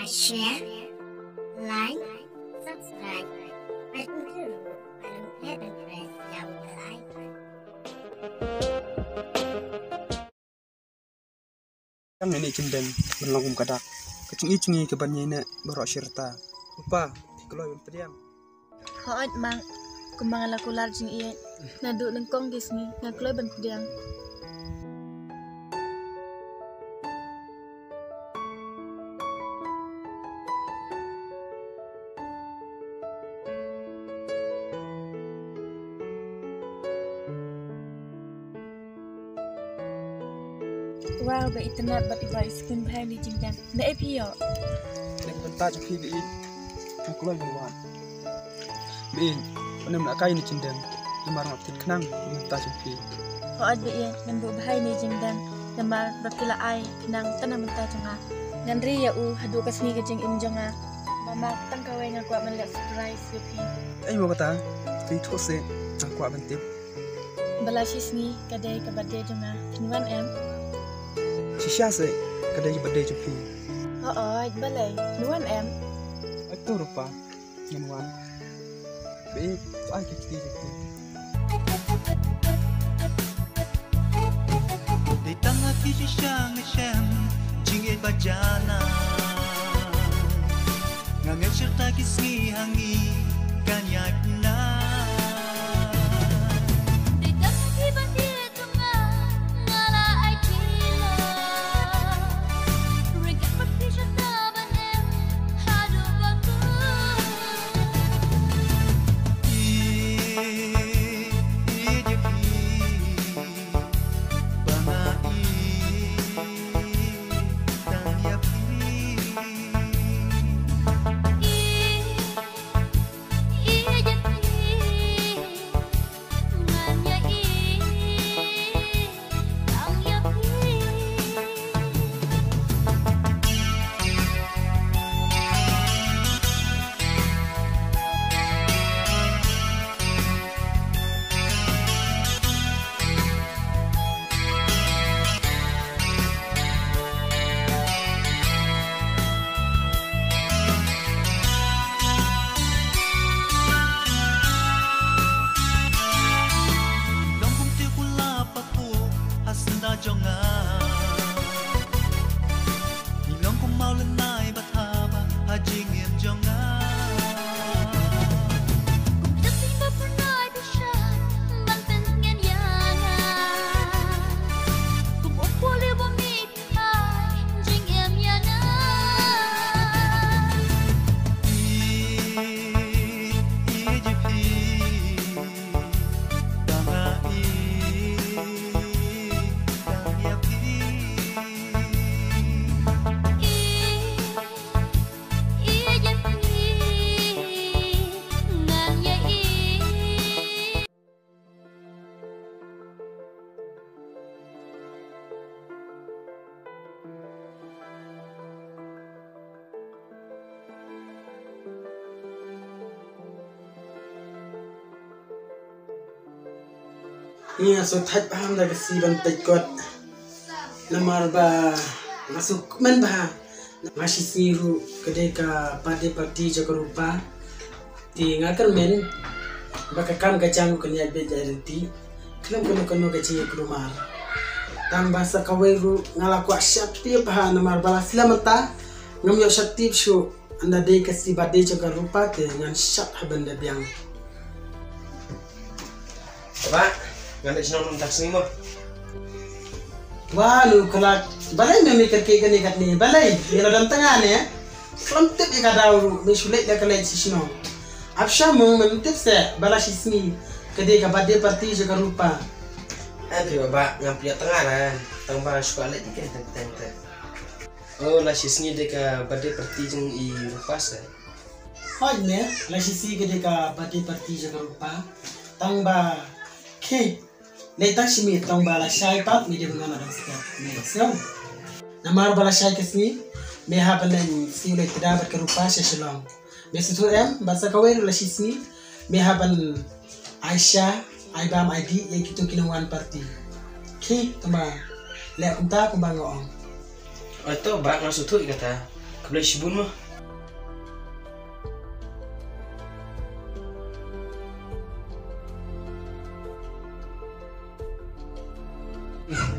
share, like, subscribe, button dulu, baru dan press yang bell icon. Kang ini cendeng berlangkum kadak kecungi ke banyina berok syirta lupa dikeloy berpediam Hoat mang kembang ala kular jing iye naduk nengkong disni ngakloy ban pediang. Wow, ba internet bat iba screen behind di jingdan. Na epio. nek bentar jumpi bi ngakloy berwan bi penem nak kai ni cendeng lemar ngaptit kenang bentar jumpi Hoat ba iye nanduk behind di jingdan. Lemar berkila ai kenang tanam mentah jonga. Nandri ya u hadu kasni ke jing im jonga. Mama tang kawai ngakwa melihat surprise yupi. ai mau kata tu those aku bentip Balasis ni kadai ke birthday jonga. 1 shisha se kadai birthday jumpi Hoat balai 1 itu rupa nyamuan bi ai kiti jumpi Di tanga kisi siyang siyang jingit bajana Ngangat serta kismi hangi kanyak na jonga Ilong kong maulanay bataba hajing im jonga Kung dating ba pernay bisya Banten ngan yana Kung upuli bumit ay jing im yana Ijepi Tama Ini asal thaj paham dah kesi bantai kot. Lamar ba masuk men bah masih siru kedai ka pada parti jaga rupa. Ti ngakar men bakakam kacang kenya bejariti. Kelam kono kacang rumah. Tam bahasa kaweru ngalaku asyati bah namar bala silamata ngamyo syatip shu anda dei kesi badai jaga rupa te ngan syat habanda biang. Pak, nggak ada senang taksi mo. Wah, lu kelak balai memikir kayak gini kat ni balai. Yang dalam tengah ni, kelentip ikat dauru, mesulit dah kelai sisno. Absha mung mentip se balai sismi, kedai kabade parti juga rupa. Aduh, Pak, ngambil tengah lah. Tambah suka lagi kan tante. Oh, lah sisnya deka bade parti jeng I rupa saya. Hoi ni, lah sisi kedai kabade parti juga rupa. Tambah K, letak simi tong bala syai pat mi dia mengenal dan sekat. So, nama bala syai kesini, meha panen si oleh tidak berkerupa seselong. Mesutu bahasa kawin relasi sini, meha panen Aisyah, Aibam ID yang kita kinuan parti. K, tambah, lihat kunta kumbang ngoong. Oh itu bak maksud tu kata. Kebelah sibun mah.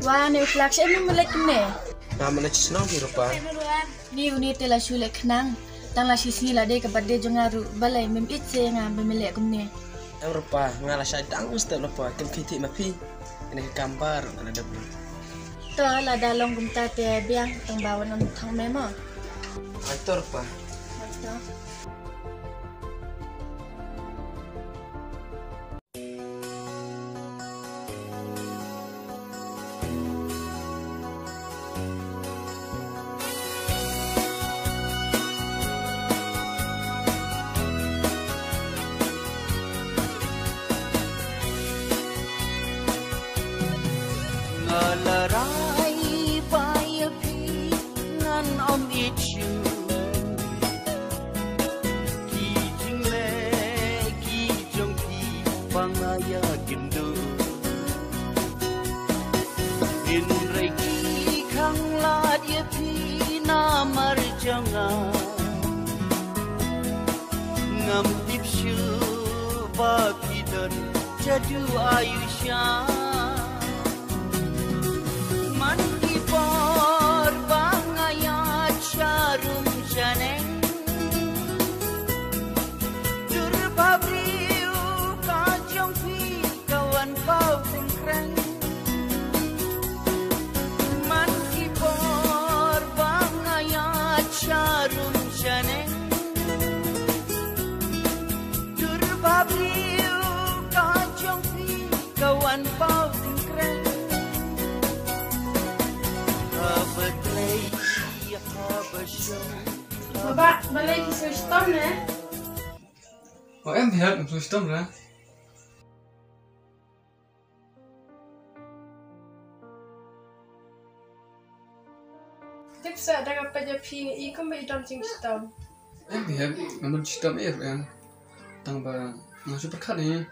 Wah, ni flak saya melek ni. Nah, mana cisnang di rupa. Ni uni telah sulek kenang. Tang lah sisi lah deh kepada jongaru balai memit saya ngam melek kumne. Yang rupa ngalah saya tanggung setelah lupa. Kem kritik mapi. Ini gambar ada dapur. Toh lah dalong kumta te biang tang bawa nang tang memo. Itu rupa. Toh. Ngalarai baya pi ngan om ichu ki jing le ki jong pi pangaya gindu in rei ki khang la dia pi na mar janga ngam dip shu ba pi dan jadu ayusha man ki par bangaya charum janeng dur babriu ka jong pi kawan pau singkreng man ki par bangaya charum janeng dur babriu ka jong pi kawan pau singkreng Bapak, balik ke sistem ya. Em thì hết một system rồi. Tips ada apa je pi ikut dalam sistem. Em thì hết một system em. Tambah masuk perkat ni.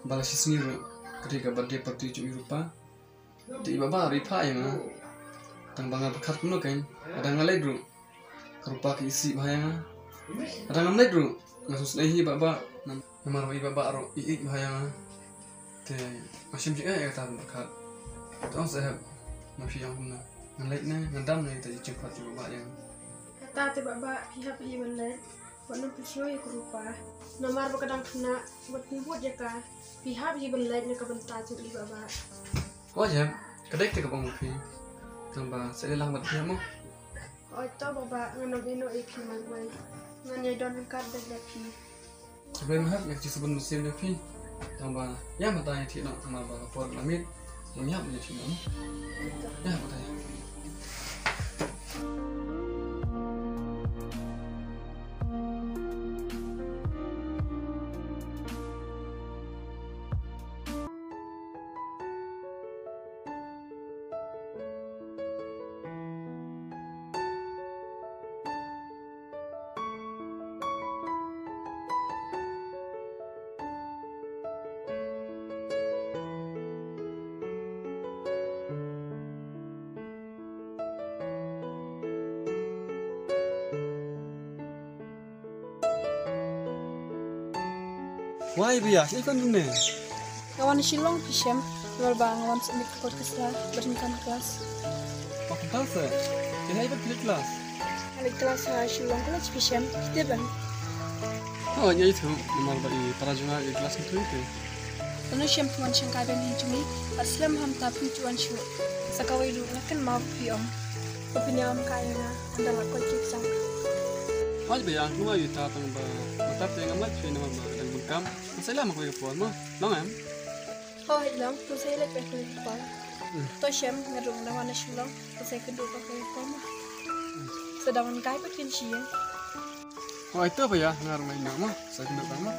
Balas sini rồi. Ketika birthday party cuma rupa. Di bawah reply mah. Tambah ngapa perkat pun kan. Ada ngalai dulu. Kerupa isi bahaya. Ada ngalai dulu. Ngasus nahi baba. Namar wai baba ro iik bahaya. Te masih juga ya kata perkat. Terus saya masih yang pun ngalai na ngandam na kita cepat baba yang. Kata te baba pihak pihak mana. Bukan pisau yang kerupa. Nomor berkadang kena buat buat jaka. Pihak pihak mana nak kebentar jadi baba. Wajib. Kedai kita kebang movie. Tambah saya lang berdiam mo. Oh itu baba nganok ino iki magway. Nganay don kad dagdapi. Sebelum mahal yang disebut musim movie. Tambah yang bertanya tidak sama bapa por lamit. Menyiap menjadi cuma. Ya bertanya. Why biar ini kan gini. Ngawan silong pisem. Luar bang ngawan semik kot kesla berhentikan kelas. Makin tahu se. Kita ikut pilih kelas. Alik kelas silong kelas pisem. Kita ban. Oh ya itu. Normal bagi para junga di kelas itu. Tanu siem tuan sengkai ben hincumi. Aslam ham tapi tuan syu. Sakawai lu ngakan mau piom. Opinion kaya adalah kot sang. Wajib biar cuma itu tentang mata yang amat sih nama dan bukan. Saya lama kau ikut mo. Long am. Oh hilang. Tu saya lek pekul pal. Tu siem ngerung nawan silong. Tu saya kedua pakai koma. Sedangkan kai pakin sih. Oh itu apa ya? Ngar main nama. Saya kena bang mo.